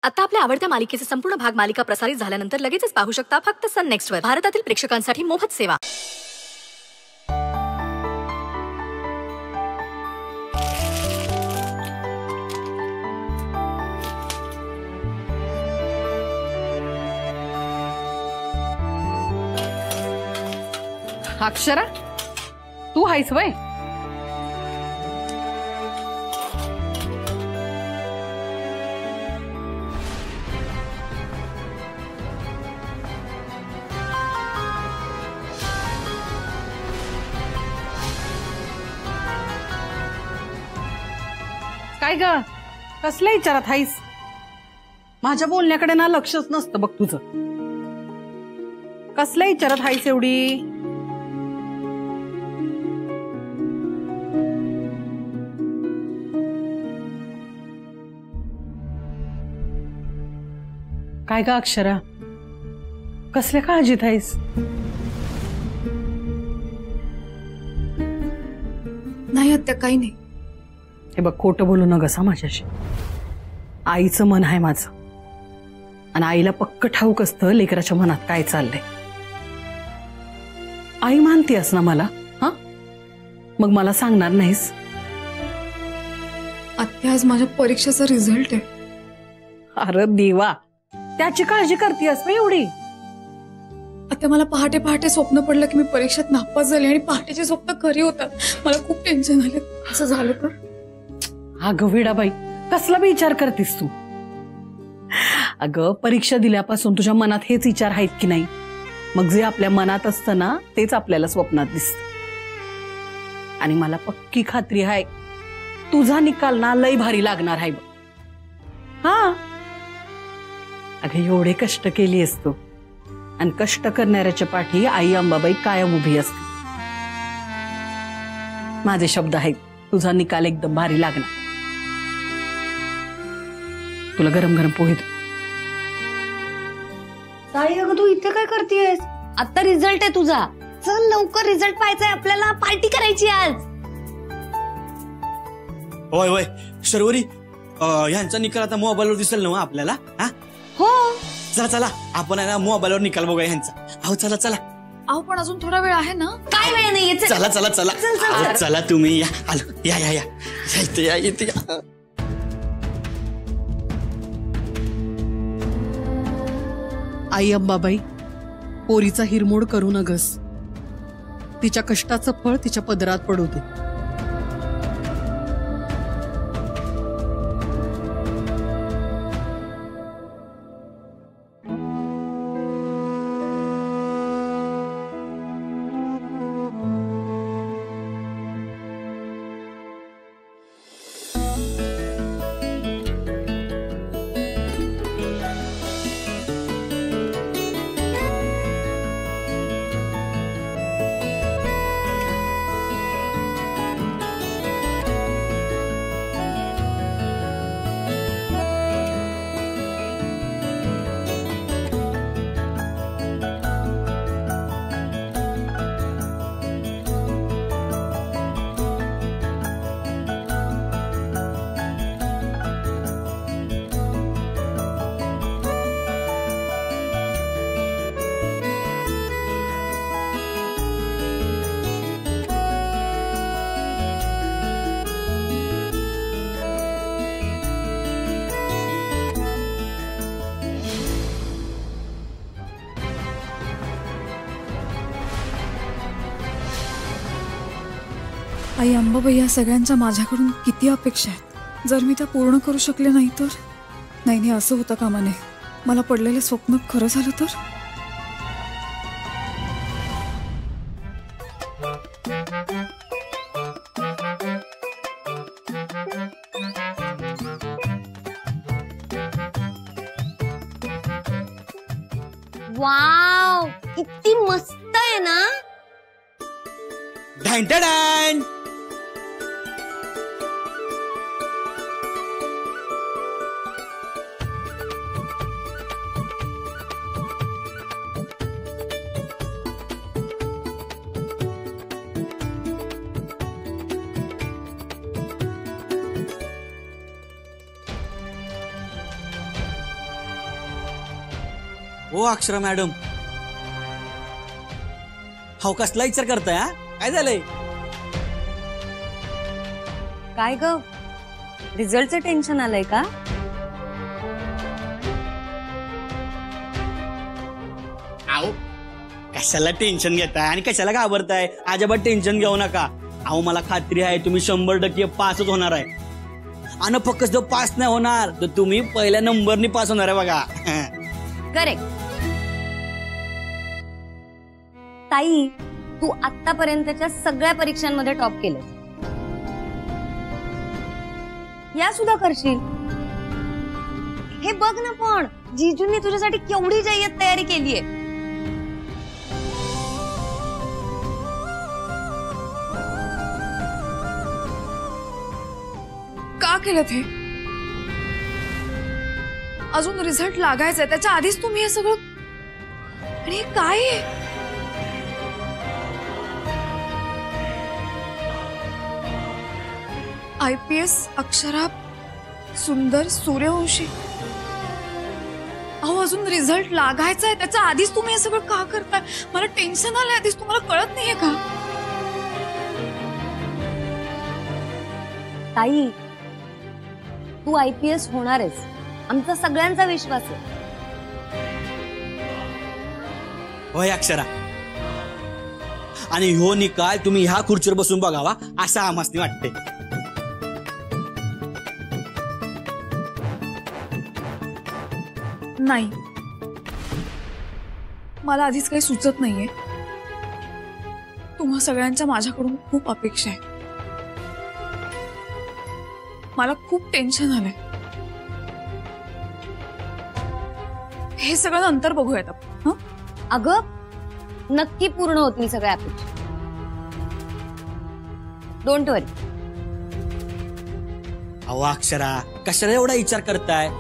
आता आपल्या आवडत्या मालिकेचे संपूर्ण भाग मालिका प्रसारित झाल्यानंतर लगेचच पाहू शकता फक्त सन नेक्स्ट वर. भारतातील प्रेक्षकांसाठी मोफत सेवा. अक्षरा, तू हायस वय? काय ग, कसल्या विचारात हायस? माझ्या बोलण्याकडे ना लक्षच नसतं बघ तुझं. कसल्या विचारात हायस एवढी? काय ग अक्षरा, कसल्या काळजीत आहेस? नाही आत्या, काही नाही. हे बघ, खोटं बोलू नगसा माझ्याशी. आईचं मन आहे माझं, आणि आईला पक्क ठाऊक असतं लेकराच्या मनात काय चाललंय. आई मानतीयस ना मला? हा, मग मला सांगणार नाहीस? आत्या, आज माझ्या परीक्षेचा रिझल्ट आहे. अरे देवा, त्याची काळजी करतेस ना एवढी? आता मला पहाटे पहाटे स्वप्न पडलं की मी परीक्षेत नापास झाले, आणि पहाटेचे स्वप्न खरी होतात. मला खूप टेन्शन आलं. असं झालं तर? अगं विडाबाई, कसला बी विचार करतेस तू? अगं, परीक्षा दिल्यापासून तुझ्या मनात हेच विचार आहेत की नाही? मग जे आपल्या मनात असतं ना, तेच आपल्याला स्वप्नात दिसतं. आणि मला पक्की खात्री आहे, तुझा निकाल ना लय भारी लागणार आहे बघ. हा अगं, एवढे कष्ट केली असतो, आणि कष्ट करणाऱ्याच्या पाठी आई अंबाबाई कायम उभी असते. माझे शब्द आहेत, तुझा निकाल एकदम भारी लागणार. तुला गरम गरम पोहे. ताई, अगं तू इथे काय करतेयस? आता रिझल्ट आहे तुझा. चल लवकर, रिझल्ट पाहायचाय आपल्याला. पार्टी करायची आज. होय होय शर्वरी, ह्यांचा निकाल आता मोबाईलवर दिसेल ना आपल्याला? हा हो, चला चला, आपण आहे ना मोबाईलवर निकाल बघूया ह्यांचा. अहो चला चला. अहो पण अजून थोडा वेळ आहे ना? काय वेळ नाहीये. चला चला चला. अहो, चला तुम्ही या. आलो, या या या. इथे या, इथे या. आई अंबाबाई, पोरीचा हिरमोड करू नगस. तिच्या कष्टाचं फळ तिच्या पदरात पडू दे. आई अंबाबाई, या सगळ्यांच्या माझ्याकडून किती अपेक्षा आहेत. जर मी त्या पूर्ण करू शकले नाही तर? नाही नाही, असं होतं कामा नये. मला पडलेलं स्वप्न खरं झालं तर? वाव, किती मस्त आहे ना? डान डान. हो अक्षरा मॅडम. हो कसला विचार करताय हा? काय झालंय? काय ग, रिझल्टचं टेन्शन आलंय का? अहो कशाला टेन्शन घेताय आणि कशाला घाबरताय? अजिबात टेन्शन घेऊ नका. अहो मला खात्री आहे तुम्ही 100% पासच होणार आहे. आणि फक्त जर पास नाही होणार तर तुम्ही पहिल्या नंबरनी पास होणार आहे बघा. करेक्ट. ताई, तू आतापर्यंतच्या सगळ्या परीक्षांमध्ये टॉप केलं, या सुद्धा करशील. हे बघ ना, पण जीजूंनी तुझ्यासाठी केवढी जय्यत तयारी केलीये. का केलं ते? अजून रिझल्ट लागायचंय, त्याच्या आधीच तुम्ही हे सगळं. आणि हे काय आहे? IPS अक्षरा सुंदर सूर्यवंशी. अहो अजून रिझल्ट लागायचाय, त्याच्या आधीच तुम्ही हे सगळं का करताय? मला टेन्शन आलंय आधीच. तुम्हाला कळत नाहीये का? ताई, तू IPS होणारच, आमचा सगळ्यांचा विश्वास आहे. होय अक्षरा. आणि हो निकाल तुम्ही ह्या खुर्चीवर बसून बघावा असं आम्हाला वाटते. नाही, मला आधीच काही सुचत नाहीये. तुम्हा सगळ्यांच्या माझ्याकडून खूप अपेक्षा आहे. मला खूप टेन्शन आलंय. हे सगळं नंतर बघूयात आपण. हं? अगं, नक्की पूर्ण होतील सगळ्या अपेक्षा. डोंट वरी. अहो अक्षरा कशाला एवढा विचार करताय?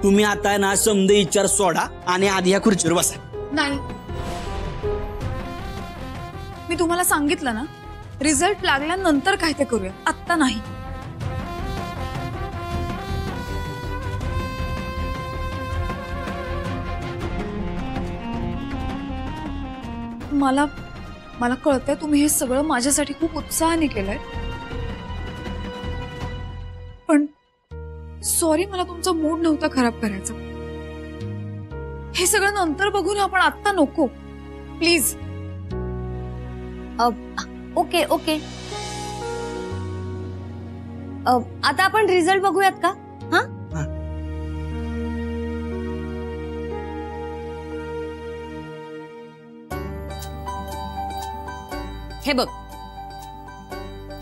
तुम्ही आता ना समजे विचार सोडा आणि आधी ह्या खुर्चीवर बसा. नाही, मी तुम्हाला सांगितलं ना, रिझल्ट लागल्यानंतर काय ते करूया, आत्ता नाही. मला कळतंय तुम्ही हे सगळं माझ्यासाठी खूप उत्साहाने केलंय, पण सॉरी, मला तुमचा मूड नव्हता खराब करायचा. हे सगळं नंतर बघू ना आपण, आत्ता नको प्लीज. Okay okay. आता आपण रिझल्ट बघूयात का? हा, हे बघ,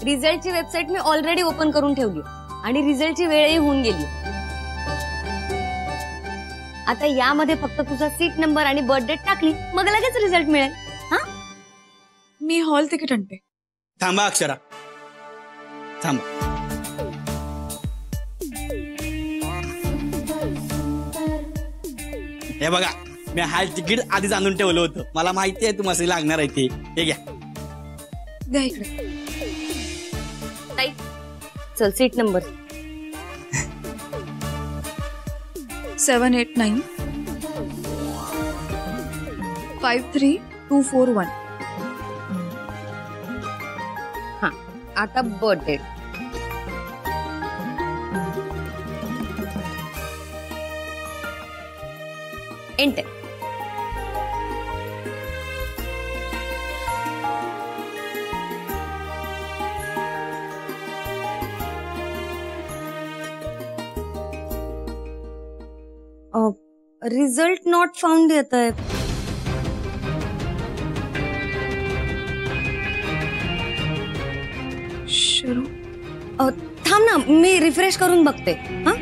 रिझल्टची वेबसाईट मी ऑलरेडी ओपन करून ठेवली आणि रिझल्टची वेळही होऊन गेली. आता यामध्ये फक्त तुझा सीट नंबर आणि बर्थ डेट टाकली, मग लगेच रिझल्ट मिळेल. हा, मी हॉल तिकीट आणते. थांबा अक्षरा, थांबा. हे बघा, मी हॉल तिकीट आधीच आणून ठेवलं होतं. मला माहिती आहे तुम्हाला लागणार आहे ते. हे घ्या. द्या इकडे. ताई, चल सीट नंबर 789 53241. हा, आता birth date. Enter. Result not found येत आहे. शरू, थांब ना, मी रिफ्रेश करून बघते. हा,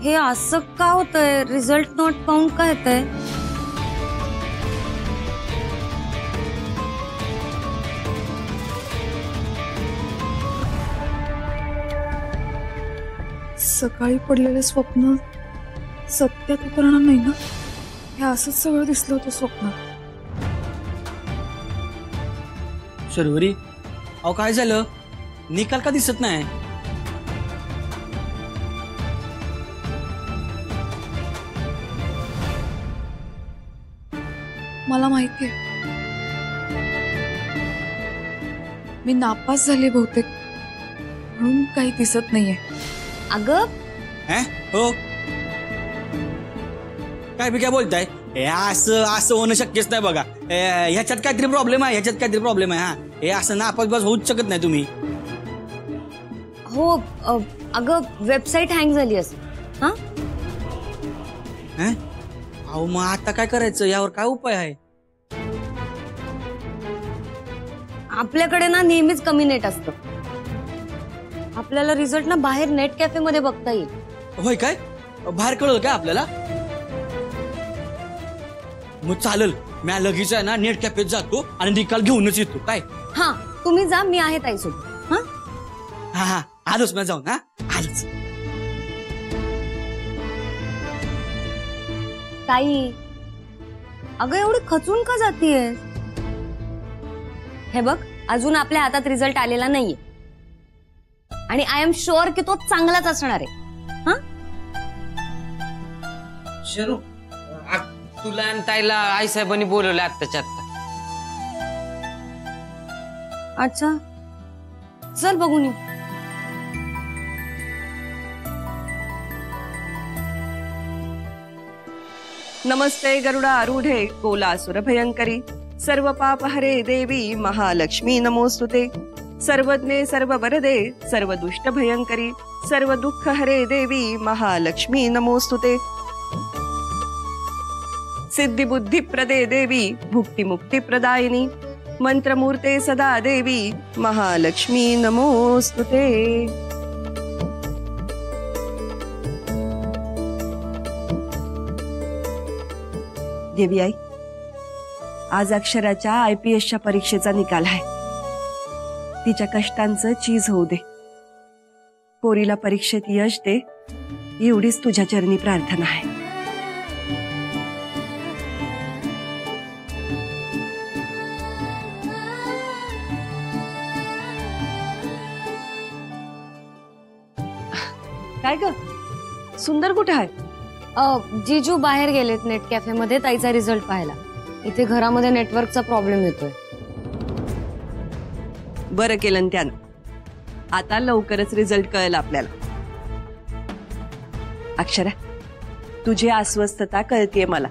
हे असं का होतंय? रिझल्ट नॉट फाउंड का येतंय? सकाळी पडलेले स्वप्न सत्यात उतरणार नाही ना? हे असंच सगळं दिसलं होतं स्वप्नात. शर्वरी, अहो काय झालं? निकाल का दिसत नाही? मला माहितीये मी नापास झाले बहुतेक, म्हणून काही दिसत नाहीये. अगं हो काय बी काय बोलताय? हे असं होणं शक्यच नाही बघा. ह्याच्यात काहीतरी प्रॉब्लेम आहे, ह्याच्यात काहीतरी प्रॉब्लेम आहे. हा, हे असं नापास बस होऊच शकत नाही तुम्ही. हो अगं वेबसाईट हँग झाली असं. हा अहो मग आता काय करायचं? यावर काय उपाय आहे? आपल्याकडे ना नेहमीच कमी नेट असतं. आपल्याला रिझल्ट ना बाहेर नेट कॅफे मध्ये बघता येईल. होय काय? बाहेर कळलं काय आपल्याला? मग चालेल, मी लगेच आहे ना नेट कॅफेत जातो आणि निकाल घेऊनच येतो. काय? हा तुम्ही जा, मी आहे ताईसोबत. हा हा हा, आलोच मी जाऊन. हा आलोच. ताई अगं एवढी खचून का जातीये? हे बघ, अजून आपल्या हातात रिझल्ट आलेला नाहीये आणि आय एम शुअर की तो चांगलाच असणार आहे. हा शरू, तुला आणि ताईला आईसाहेबांनी बोलवलं आत्ताच्या आत्ता. अच्छा, चल बघून येऊ. नमस्ते गरुडारूढे कोलासुर भयंकरी सर्व पाप हरे देवी महालक्ष्मी नमोस्तुते. सर्वज्ञे सर्ववरदे सर्व दुष्ट भयंकरी सर्व दुःख हरे देवी महालक्ष्मी नमोस्तुते. सिद्धि बुद्धि प्रदे देवी भुक्ति मुक्ति प्रदायिनी मंत्रमूर्ते सदा देवी महालक्ष्मी नमोस्तुते. देवी आई, आज अक्षराच्या IPSच्या परीक्षेचा निकाल आहे. तिच्या कष्टांचं चीज होऊ दे. पोरीला परीक्षेत यश दे, एवढीच तुझ्या चरणी प्रार्थना आहे. काय ग, सुंदर कुठे आहे? जीजू बाहेर गेलेत नेट कॅफे मध्ये ताईचा रिझल्ट पाहायला. इथे घरामध्ये नेटवर्कचा प्रॉब्लेम येतोय. बरं केलं त्यानं. आता लवकरच रिझल्ट कळेल आपल्याला. अक्षरा, तुझी अस्वस्थता कळतेय मला.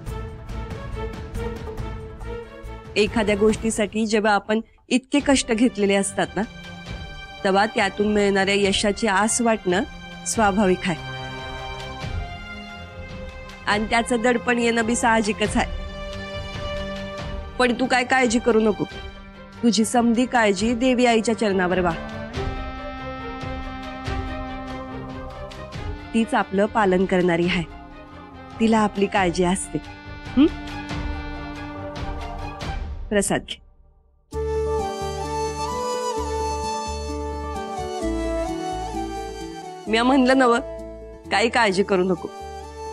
एखाद्या गोष्टीसाठी जेव्हा आपण इतके कष्ट घेतलेले असतात ना, तेव्हा त्यातून मिळणाऱ्या यशाची आस वाटणं स्वाभाविक आहे आणि त्याचं दडपण येणं बी साहजिकच आहे. पण तू काय काळजी करू नको. तुझी समधी काळजी देवी आईच्या चरणावर वा. तीच आपलं पालन करणारी आहे. तिला आपली काळजी असते. प्रसाद घे. मी म्हणलं नव, काही काळजी करू नको.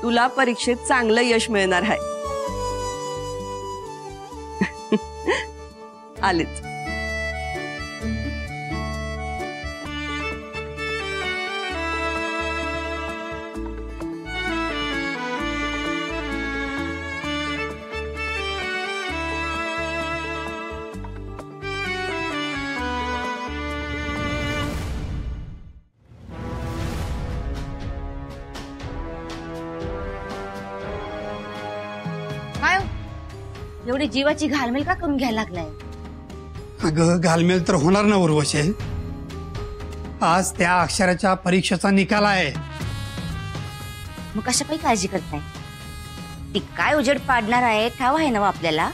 तुला परीक्षेत चांगलं यश मिळणार आहे. आलेच. काय एवढी जीवाची घालमेल का करून घ्यायला लागलाय? अगं घालमेल तर होणार ना उर्वशी. आज त्या अक्षराच्या परीक्षेचा निकाल आहे. मग कशा काही काळजी करताय? ती काय उजेड पाडणार आहे ठाव आहे ना आपल्याला.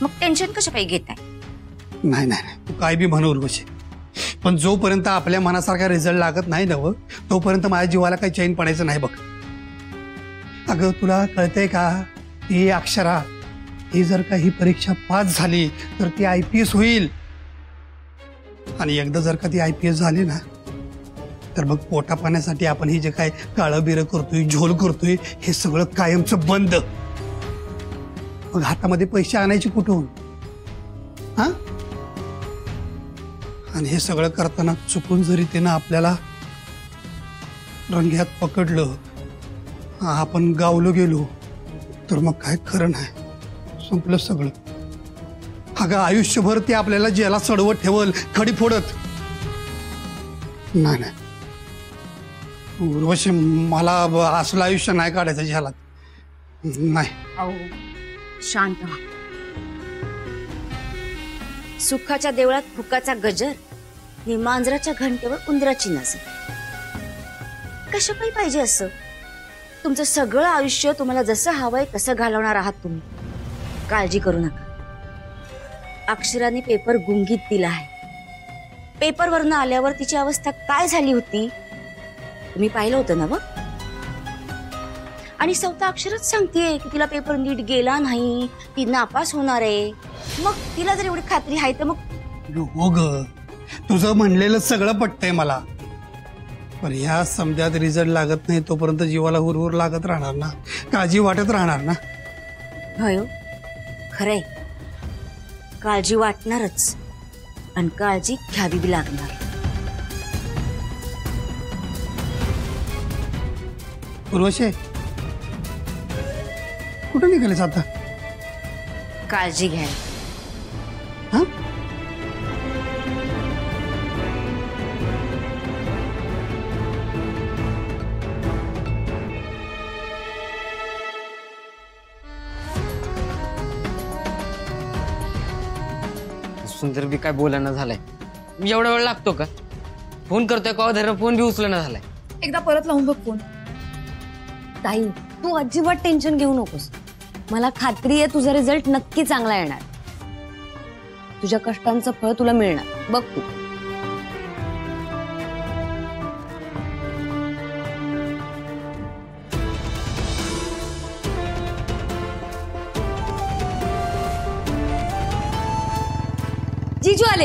मग टेन्शन कशा काही घेताय? नाही नाही, तू काय बी म्हण उर्वशी, पण जोपर्यंत आपल्या मनासारखा रिझल्ट लागत नाही नव, तोपर्यंत माझ्या जीवाला काही चैन पडायचं नाही बघ. अगं तुला कळतंय का, ही अक्षरा ही जर का ही परीक्षा पास झाली तर ती IPS होईल. आणि एकदा जर का ती IPS झाली ना, तर मग पोटा पाण्यासाठी आपण हे जे काय काळं बिरं करतोय, झोल करतोय, हे सगळं कायमचं बंद. मग हातामध्ये पैसे आणायचे कुठून? हा? आणि हे सगळं करताना चुकून जरी त्यानं आपल्याला रंग्यात पकडलं, आपण गावलो गेलो, तर मग काय खरं नाही, संपलं सगळं. अगं आयुष्यभर ते आपल्याला ज्याला चढवत ठेवल, खडी फोडत. नाही नाही उर्वशी, मला असलं आयुष्य नाही काढायचं ज्याला. नाही. अहो शांत व्हा. सुखाच्या देवळात फुकाचा गजर आणि मांजराच्या घंटेवर उंदराची नजर. कशा काही पाहिजे असं? तुमचं सगळं आयुष्य तुम्हाला जसं हवंय तसं घालवणार आहात तुम्ही. काळजी करू नका. अक्षराने पेपर गुंगीत दिला आहे. पेपरवरनं आल्यावर तिची अवस्था काय झाली होती तुम्ही पाहिलं होतं ना? आणि स्वतः अक्षरच सांगतेय की तिला पेपर नीट गेला नाही, ती नापास होणार आहे. मग तिला जर एवढी खात्री आहे तर मग. हो ग, तुझं म्हणलेलं सगळं पटतंय मला, पण ह्या समजात रिझल्ट लागत नाही तोपर्यंत जीवाला हुरहुर लागत राहणार ना, काळजी वाटत राहणार ना. हो खरंय, काळजी वाटणारच आणि काळजी घ्यावी बी लागणार. उर्वशी, कुठं निघालेस आता? काळजी घ्या. हा? सुंदर बी काय बोलायला झालाय. एवढा वेळ लागतो का? फोन करतोय का धरण, फोन बी उचलना झालाय. एकदा परत लावून बघ फोन. ताई तू अजिबात टेन्शन घेऊ नकोस. मला खात्री आहे तुझा रिझल्ट नक्की चांगला येणार. तुझ्या कष्टांचं फळ तुला मिळणार बघ तू. जीजू आले.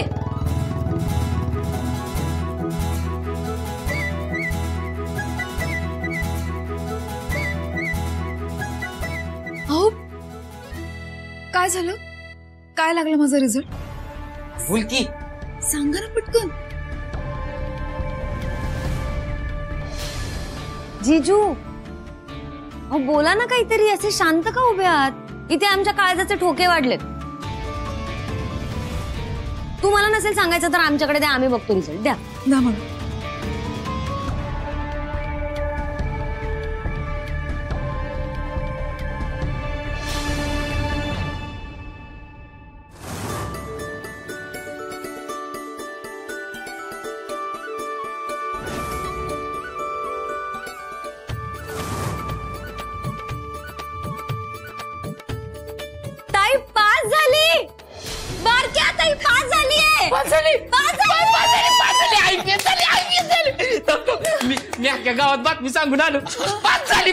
अहो काय झालं? काय लागलं माझा रिझल्ट? बोल की. सांगा ना पटकन. जीजू अहो बोला ना काहीतरी. असे शांत का उभे आहात? इथे आमच्या काळजाचे ठोके वाढलेत. तुम्हाला नसेल सांगायचं तर आमच्याकडे द्या, आम्ही बघतो रिझल्ट. द्या द्या मला. ताई पास झाली. बारक्या ताई पास झालीये. पास झाली. IPS झाली. मी अख्ख्या गावात बातमी सांगून आलो. पास झाली.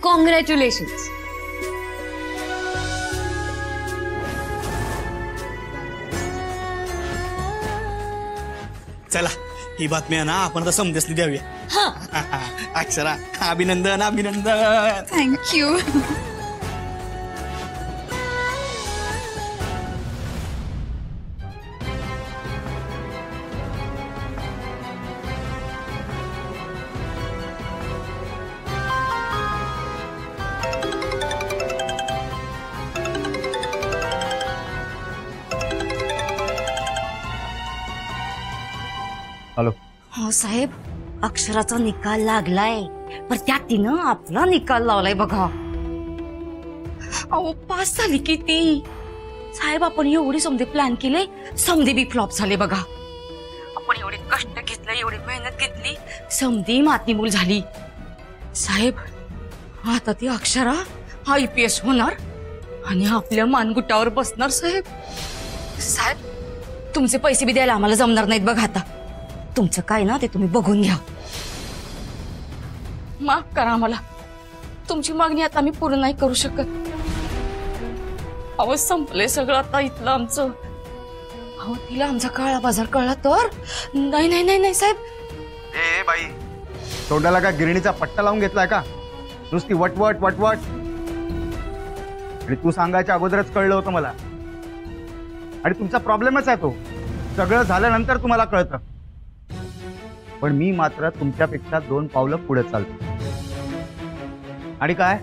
कॉंग्रॅच्युलेशन्स. चला ही बातमी आहे ना आपण आता समजसली द्यावी. अक्षरा अभिनंदन. थँक्यू. हॅलो. हो साहेब, अक्षराचा निकाल लागलाय, पण त्यात तिनं आपला निकाल लावलाय बघा. अहो पास झाली की ती. साहेब आपण एवढी समधी प्लॅन केले, समधी बी फ्लॉप झाले बघा. आपण एवढे कष्ट घेतले, एवढी मेहनत घेतली, समधी मातीमूल झाली. साहेब आता ती अक्षरा IPS होणार आणि आपल्या मानगुटावर बसणार. साहेब तुमचे पैसे बी द्यायला आम्हाला जमणार नाहीत बघा. आता तुमचं काय ना ते तुम्ही बघून घ्या. माफ करा आम्हाला, तुमची मागणी आता आम्ही पूर्ण नाही करू शकत. अहो संपले सगळं आता इथलं आमचं. अहो तिला आमचा काळा बाजार कळला तर नाही नाही नाही नाही साहेब. ए बाई, तोंडाला का गिरणीचा पट्टा लावून घेतलाय का? नुसती वटवट वटवट. आणि तू सांगायच्या अगोदरच कळलं होतं मला. आणि तुमचा प्रॉब्लेमच आहे तो, सगळं झाल्यानंतर तुम्हाला कळतं. पण मी मात्र तुमच्यापेक्षा 2 पावलं पुढे चालतो. आणि काय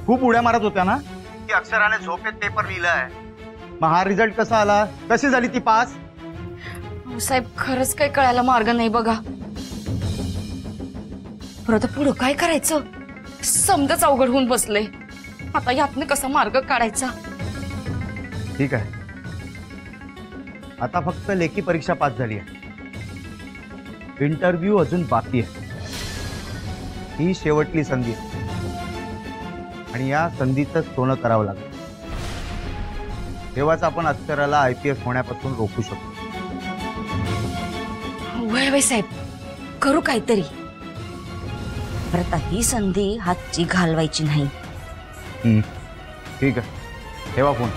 खूप उड्या मारत होत्या ना की अक्षराने झोपेत पेपर लिहिलाय. मग हा रिझल्ट कसा आला? कशी झाली ती पास? साहेब खरंच काही कळायला मार्ग नाही बघा. परत पुढं काय करायचं समजच अवघड होऊन बसले. आता यातनं कसा मार्ग काढायचा? ठीक आहे, आता फक्त लेखी परीक्षा पास झाली आहे. इंटरव्ह्यू अजून बाकी आहे. ही शेवटली संधी आहे आणि या संधीचं सोनं करावं लागेल. तेव्हाच आपण अक्षराला IPS होण्यापासून रोखू शकतो. वय वय साहेब, करू काहीतरी. परत ही संधी हातची घालवायची नाही. ठीक आहे, ठेवा फोन.